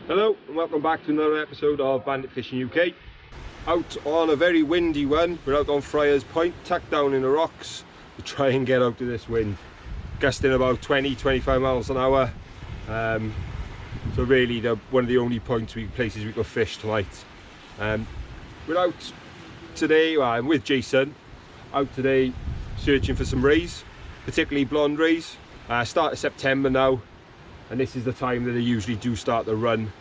Hello and welcome back to another episode of Bandit Fishing UK. Out on a very windy one. We're out on Friars Point, tucked down in the rocks to try and get out of this wind. Gusting about 20-25 miles an hour. So really one of the only places we could fish tonight. We're out today, well, I'm with Jason, out today searching for some rays, particularly blonde rays. Start of September now, and this is the time that they usually do start to run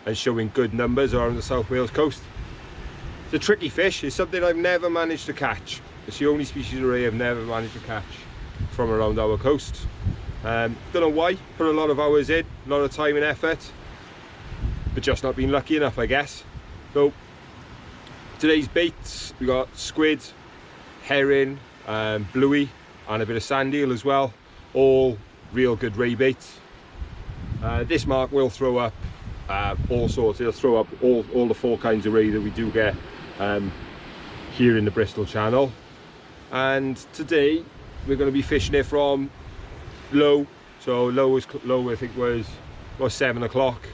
and showing good numbers around the South Wales coast. It's a tricky fish. It's something I've never managed to catch. It's the only species of ray I've never managed to catch from around our coast. Don't know why. Put a lot of hours in, a lot of time and effort, but just not been lucky enough, I guess. So today's baits, we got squid, herring, bluey, and a bit of sand eel as well. All real good ray baits. This mark will throw up all sorts. It'll throw up all the 4 kinds of ray that we do get here in the Bristol Channel. And today we're going to be fishing it from low. So low I think was about 7 o'clock.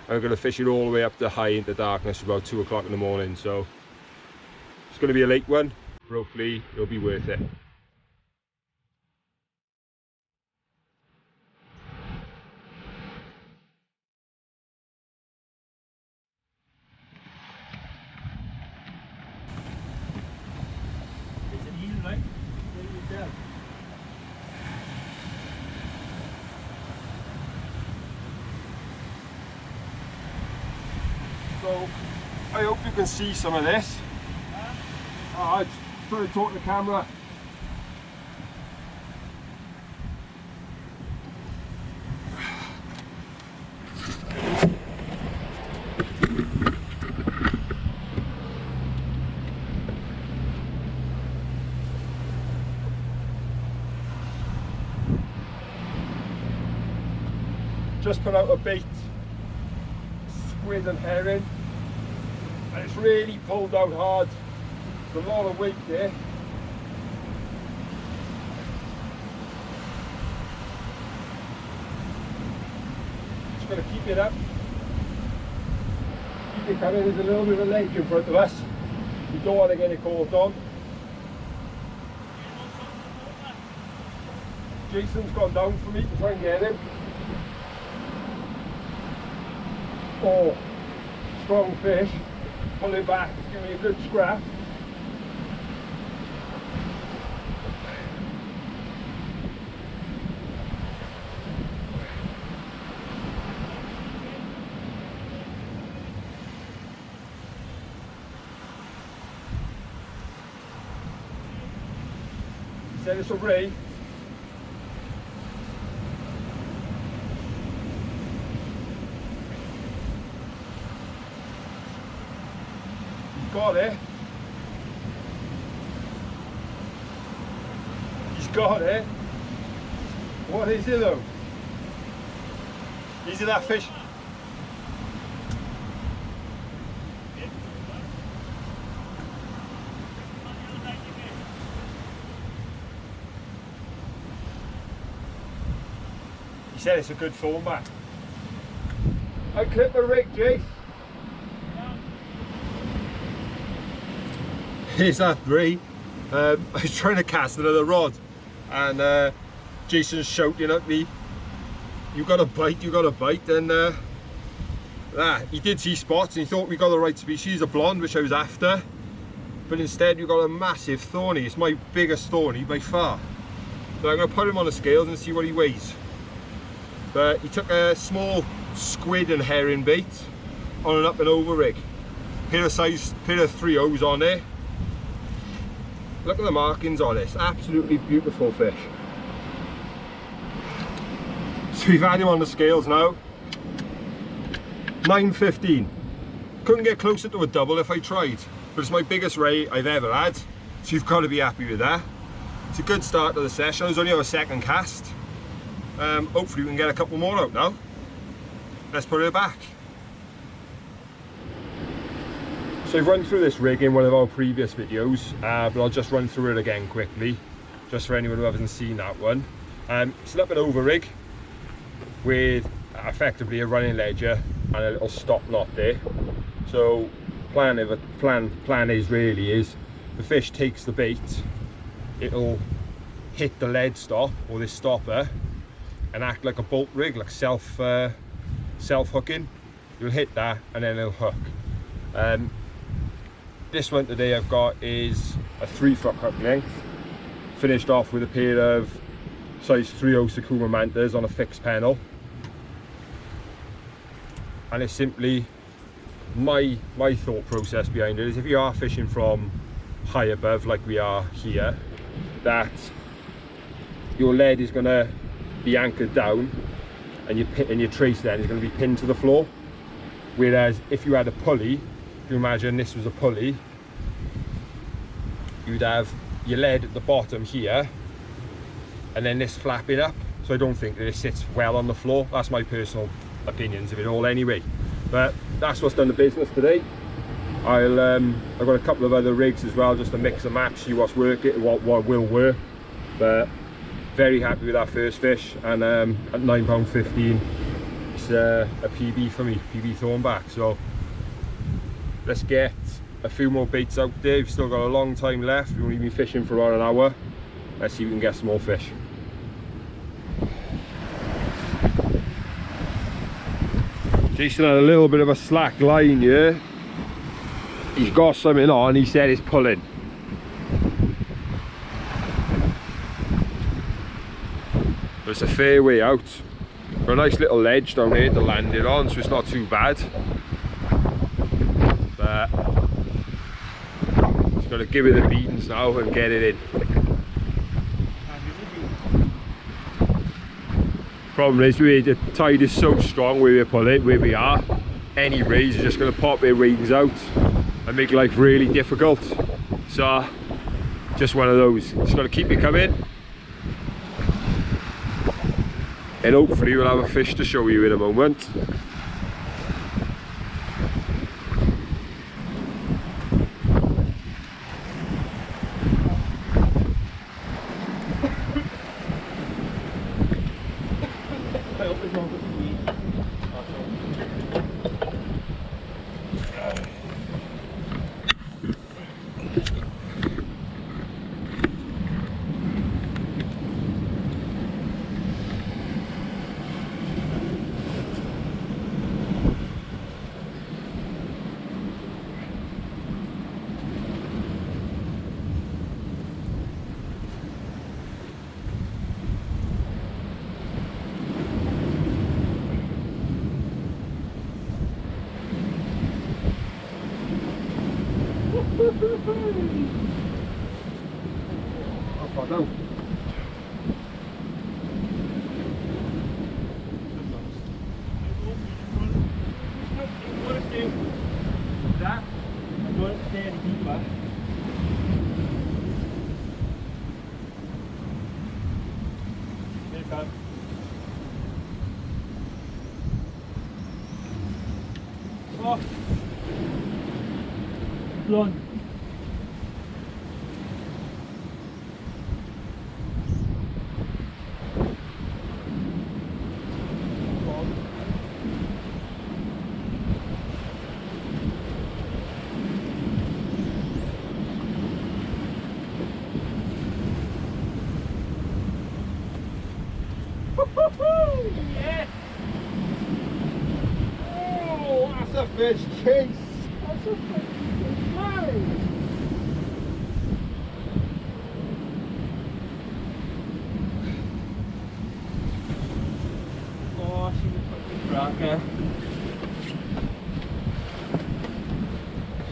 And we're going to fish it all the way up to high into darkness about 2 o'clock in the morning. So it's going to be a late one, but hopefully it'll be worth it. So I hope you can see some of this. I just try to talk to the camera. Just put out a bait, squid and herring, and it's really pulled out hard. There's a lot of weight there. Just going to keep it up. Keep it coming. There's a little bit of a ledge in front of us. We don't want to get it caught on. Jason's gone down for me to try and get him. Oh, strong fish. Pull it back, give me a good scrap. Said it's a ray. Got it. He's got it. What is it though? Is it that fish? He said it's a good format. I clip the rig, Jace. Here's that ray. I was trying to cast another rod and Jason's shouting at me, you got a bite, you got a bite. And he did see spots and he thought we got the right species of blonde, which I was after, but instead we got a massive thorny. It's my biggest thorny by far. So I'm going to put him on the scales and see what he weighs. But he took a small squid and herring bait on an up and over rig. Pair of 3/0s on there. Look at the markings on this, absolutely beautiful fish. So we've had him on the scales now. 9.15. Couldn't get closer to a double if I tried, but it's my biggest ray I've ever had, so you've got to be happy with that. It's a good start to the session. I was only on a second cast. Hopefully we can get a couple more out now. Let's put it back. So I've run through this rig in one of our previous videos, but I'll just run through it again quickly, just for anyone who hasn't seen that one. It's an up and over rig with effectively a running ledger and a little stop knot there. So plan is the fish takes the bait, it'll hit the lead stop or this stopper and act like a bolt rig, like self hooking. You'll hit that and then it'll hook. This one today I've got is a 3-foot hook length, finished off with a pair of size 3/0 Sakuma Mantas on a fixed panel, and it's simply my thought process behind it is if you are fishing from high above like we are here, that your lead is going to be anchored down and your trace then is going to be pinned to the floor. Whereas if you had a pulley, if you imagine this was a pulley, you'd have your lead at the bottom here and then this flapping up. So I don't think that it sits well on the floor. That's my personal opinions of it all anyway. But that's what's done the business today. I've got a couple of other rigs as well, just to mix and match, see what's working, what will work. But very happy with that first fish, and at £9.15 it's a PB for me, PB thornback. So let's get a few more baits out there. We've still got a long time left. We've only been fishing for around an hour. Let's see if we can get some more fish. Jason had a little bit of a slack line here. He's got something on, he said it's pulling. But it's a fair way out. Got a nice little ledge down here to land it on, so it's not too bad. But just got to give it the beatings now and get it in. Problem is, the tide is so strong where we are, any rays are just going to pop their wings out and make life really difficult. So just one of those, just got to keep it coming, and hopefully we'll have a fish to show you in a moment. Off I go. That? I'm going to stay deeper. Here it comes. Oh! Run. Yes! Oh, that's a fish chase! That's a fish chase! Oh, she's a fucking cracker.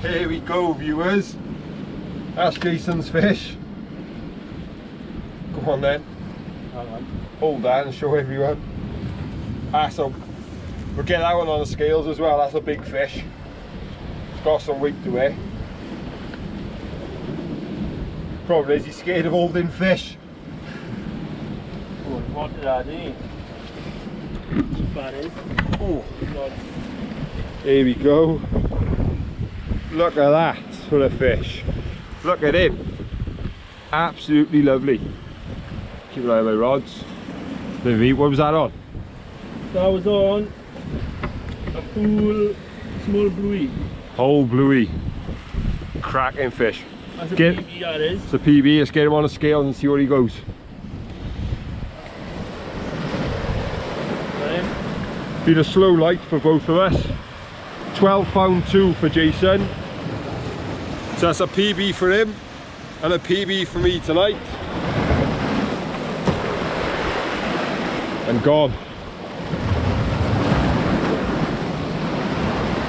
Here we go, viewers. That's Jason's fish. Come on then. Hold that and show everyone. So we'll get that one on the scales as well. That's a big fish. It's got some weight to it. Problem is he's scared of holding fish. Oh, what did I do? Oh, here we go. Look at that for a fish. Look at him. Absolutely lovely. Keep an eye on my rods. What was that on? That was on A full small bluey. Whole bluey. Cracking fish. That's a PB, that is. It's a PB. Let's get him on a scale and see where he goes. Been a slow light for both of us. 12 pound 2 for Jason. So that's a PB for him and a PB for me tonight. And gone.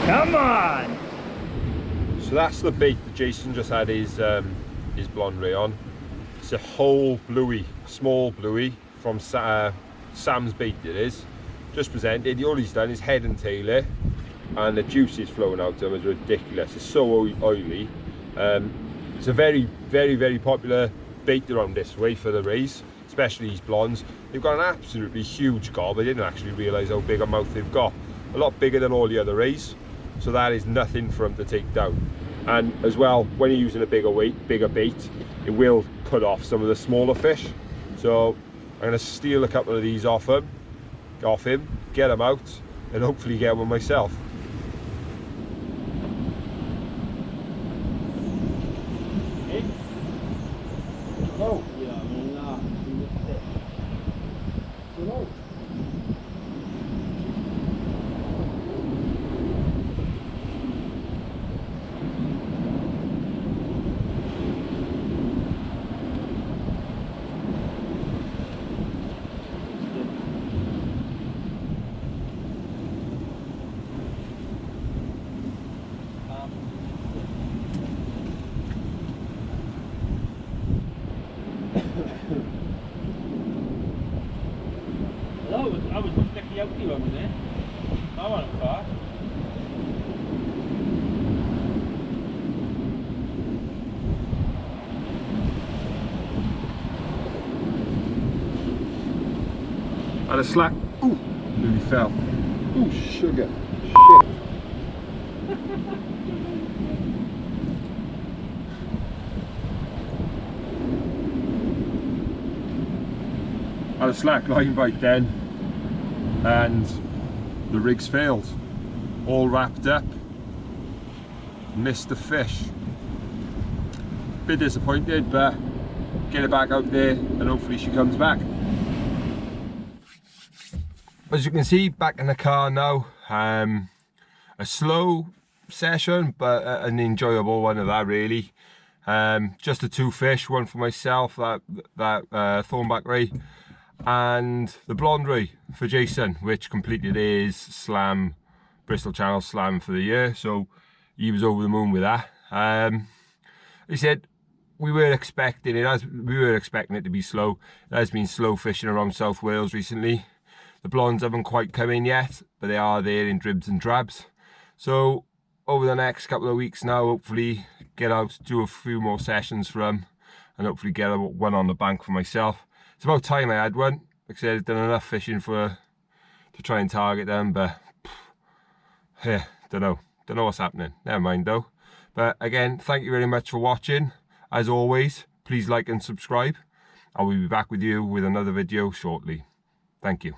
Come on! So that's the bait that Jason just had his blonde ray on. It's a whole bluey, small bluey from Sam's bait it is. Just presented. All he's done is head and tail it, and the juice is flowing out of him. It's ridiculous. It's so oily. It's a very, very, very popular bait around this way for the rays, especially these blondes. They've got an absolutely huge gob. I didn't actually realise how big a mouth they've got. A lot bigger than all the other rays. So that is nothing for them to take down. And as well, when you're using a bigger bait, it will put off some of the smaller fish. So I'm going to steal a couple of these off him, get them out, and hopefully get one myself. Oh. I was flicking out the one there. I wasn't far. And a slack. Ooh, nearly fell. Ooh, sugar. Shit. Had a slack line bite then, and the rig's failed. All wrapped up. Missed the fish. Bit disappointed, but get it back out there and hopefully she comes back. As you can see, back in the car now. A slow session, but an enjoyable one of that really. Just the 2 fish, one for myself, that thornback ray, and the blonde ray for Jason, which completed his Bristol Channel slam for the year. So he was over the moon with that. He said we were expecting it to be slow. It has been slow fishing around South Wales recently. The blondes haven't quite come in yet, but they are there in dribs and drabs. So over the next couple of weeks now, hopefully get out, do a few more sessions for them, and hopefully get one on the bank for myself. It's about time I had one. Like I said, I've done enough fishing to try and target them, but yeah, don't know what's happening. Never mind though. But again, thank you very much for watching. As always, please like and subscribe. I will be back with you with another video shortly. Thank you.